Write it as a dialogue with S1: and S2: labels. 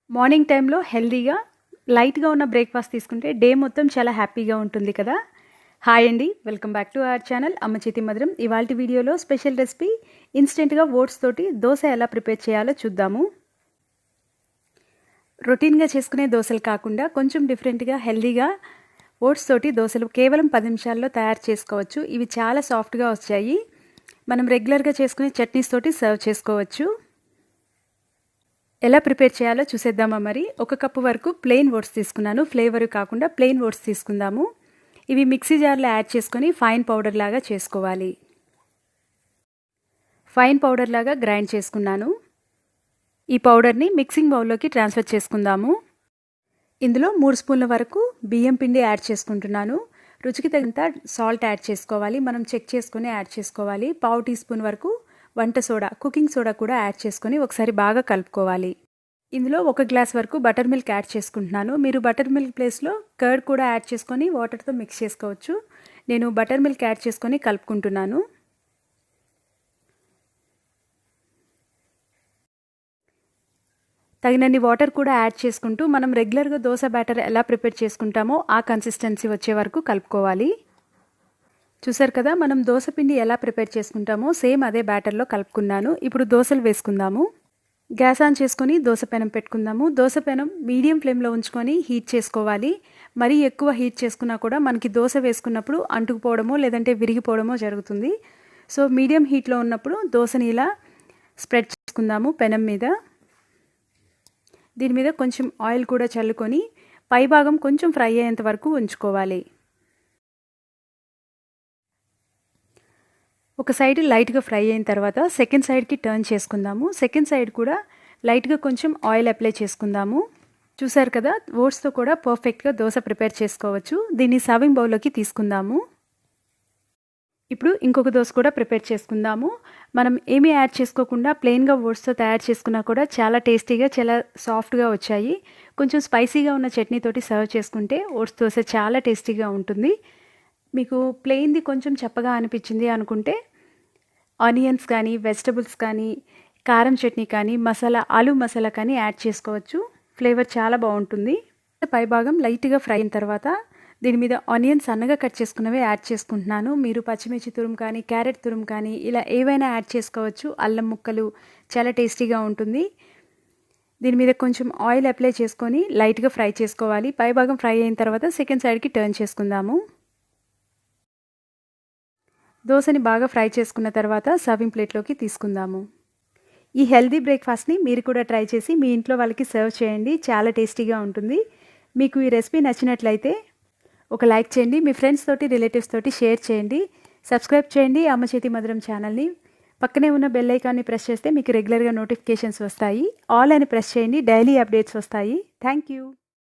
S1: Morning టైంలో హెల్తీగా లైట్గా ఉన్న బ్రేక్ఫాస్ట్ తీసుకుంటే డే మొత్తం చాలా హ్యాపీగా ఉంటుంది కదా. హాయ్ అండి, welcome back to our channel అమ్మ చేతి మధురం. ఇవాళ వీడియోలో స్పెషల్ రెసిపీ ఇన్స్టెంట్గా ఓట్స్ తోటి దోశ ఎలా ప్రిపేర్ చేయాలో చూద్దాము. రొటీన్గా చేసుకునే దోశలు కాకుండా కొంచెం డిఫరెంట్గా హెల్తీగా ఓట్స్ తోటి దోశలు కేవలం 10 నిమిషాల్లో తయారు చేసుకోవచ్చు. ఇవి చాలా సాఫ్ట్గా వచ్చాయి. మనం రెగ్యులర్గా చేసుకునే చట్నీస్ తోటి సర్వ్ చేసుకోవచ్చు. ఎలా ప్రిపేర్ చేయాలో చూసేద్దామా. మరి 1 కప్పు వరకు ప్లెయిన్ ఓట్స్ తీసుకున్నాను. ఫ్లేవర్ కాకుండా ప్లెయిన్ ఓట్స్ తీసుకుందాము. ఇవి మిక్సీ జార్లో యాడ్ చేసుకొని ఫైన్ పౌడర్ లాగా చేసుకోవాలి. ఫైన్ పౌడర్ లాగా గ్రైండ్ చేసుకున్నాను. ఈ పౌడర్ని మిక్సింగ్ బౌల్లోకి ట్రాన్స్ఫర్ చేసుకుందాము. ఇందులో 3 స్పూన్ల వరకు బియ్యం పిండి యాడ్ చేసుకుంటున్నాను. రుచికి తగినంత సాల్ట్ యాడ్ చేసుకోవాలి. మనం చెక్ చేసుకొని యాడ్ చేసుకోవాలి. 1/2 టీ స్పూన్ వరకు వంట సోడా, కుకింగ్ సోడా కూడా యాడ్ చేసుకొని ఒకసారి బాగా కలుపుకోవాలి. ఇందులో 1 గ్లాస్ వరకు బటర్ మిల్క్ యాడ్ చేసుకుంటున్నాను. మీరు బటర్ మిల్క్ ప్లేస్లో కర్డ్ కూడా యాడ్ చేసుకొని వాటర్తో మిక్స్ చేసుకోవచ్చు. నేను బటర్ మిల్క్ యాడ్ చేసుకొని కలుపుకుంటున్నాను. తగినన్ని వాటర్ కూడా యాడ్ చేసుకుంటూ మనం రెగ్యులర్గా దోశ బ్యాటర్ ఎలా ప్రిపేర్ చేసుకుంటామో ఆ కన్సిస్టెన్సీ వచ్చే వరకు కలుపుకోవాలి. చూసారు కదా, మనం దోశ పిండి ఎలా ప్రిపేర్ చేసుకుంటామో సేమ్ అదే బ్యాటర్లో కలుపుకున్నాను. ఇప్పుడు దోశలు వేసుకుందాము. గ్యాస్ ఆన్ చేసుకొని దోశ పెనం పెట్టుకుందాము. దోశ పెనం మీడియం ఫ్లేమ్లో ఉంచుకొని హీట్ చేసుకోవాలి. మరీ ఎక్కువ హీట్ చేసుకున్నా కూడా మనకి దోశ వేసుకున్నప్పుడు అంటుకుపోవడమో లేదంటే విరిగిపోవడమో జరుగుతుంది. సో మీడియం హీట్లో ఉన్నప్పుడు దోశని ఇలా స్ప్రెడ్ చేసుకుందాము పెనం మీద. దీని మీద కొంచెం ఆయిల్ కూడా చల్లుకొని పై భాగం కొంచెం ఫ్రై అయ్యేంత వరకు ఉంచుకోవాలి. ఒక సైడ్ లైట్గా ఫ్రై అయిన తర్వాత సెకండ్ సైడ్కి టర్న్ చేసుకుందాము. సెకండ్ సైడ్ కూడా లైట్గా కొంచెం ఆయిల్ అప్లై చేసుకుందాము. చూసారు కదా, ఓట్స్తో కూడా పర్ఫెక్ట్గా దోశ ప్రిపేర్ చేసుకోవచ్చు. దీన్ని సర్వింగ్ బౌల్లోకి తీసుకుందాము. ఇప్పుడు ఇంకొక దోశ కూడా ప్రిపేర్ చేసుకుందాము. మనం ఏమీ యాడ్ చేసుకోకుండా ప్లెయిన్గా ఓట్స్తో తయారు చేసుకున్నా కూడా చాలా టేస్టీగా, చాలా సాఫ్ట్గా వచ్చాయి. కొంచెం స్పైసీగా ఉన్న చట్నీతోటి సర్వ్ చేసుకుంటే ఓట్స్ దోశ చాలా టేస్టీగా ఉంటుంది. మీకు ప్లెయిన్ది కొంచెం చప్పగా అనిపించింది అనుకుంటే ఆనియన్స్ కానీ, వెజిటబుల్స్ కానీ, కారం చట్నీ కానీ, మసాలా, ఆలూ మసాలా కానీ యాడ్ చేసుకోవచ్చు. ఫ్లేవర్ చాలా బాగుంటుంది. పై భాగం లైట్గా ఫ్రై అయిన తర్వాత దీని మీద ఆనియన్స్ సన్నగా కట్ చేసుకున్నవి యాడ్ చేసుకుంటున్నాను. మీరు పచ్చిమిర్చి తురుము కానీ, క్యారెట్ తురుము కానీ ఇలా ఏవైనా యాడ్ చేసుకోవచ్చు. అల్లం ముక్కలు చాలా టేస్టీగా ఉంటుంది. దీని మీద కొంచెం ఆయిల్ అప్లై చేసుకొని లైట్గా ఫ్రై చేసుకోవాలి. పై భాగం ఫ్రై అయిన తర్వాత సెకండ్ సైడ్కి టర్న్ చేసుకుందాము. దోశని బాగా ఫ్రై చేసుకున్న తర్వాత సర్వింగ్ ప్లేట్లోకి తీసుకుందాము. ఈ హెల్తీ బ్రేక్ఫాస్ట్ని మీరు కూడా ట్రై చేసి మీ ఇంట్లో వాళ్ళకి సర్వ్ చేయండి. చాలా టేస్టీగా ఉంటుంది. మీకు ఈ రెసిపీ నచ్చినట్లయితే ఒక లైక్ చేయండి. మీ ఫ్రెండ్స్ తోటి, రిలేటివ్స్ తోటి షేర్ చేయండి. సబ్స్క్రైబ్ చేయండి అమ్మ చేతి మధురం ఛానల్ని. పక్కనే ఉన్న బెల్ ఐకాన్ని ప్రెస్ చేస్తే మీకు రెగ్యులర్గా నోటిఫికేషన్స్ వస్తాయి. ఆల్ అని ప్రెస్ చేయండి. డైలీ అప్డేట్స్ వస్తాయి. Thank you.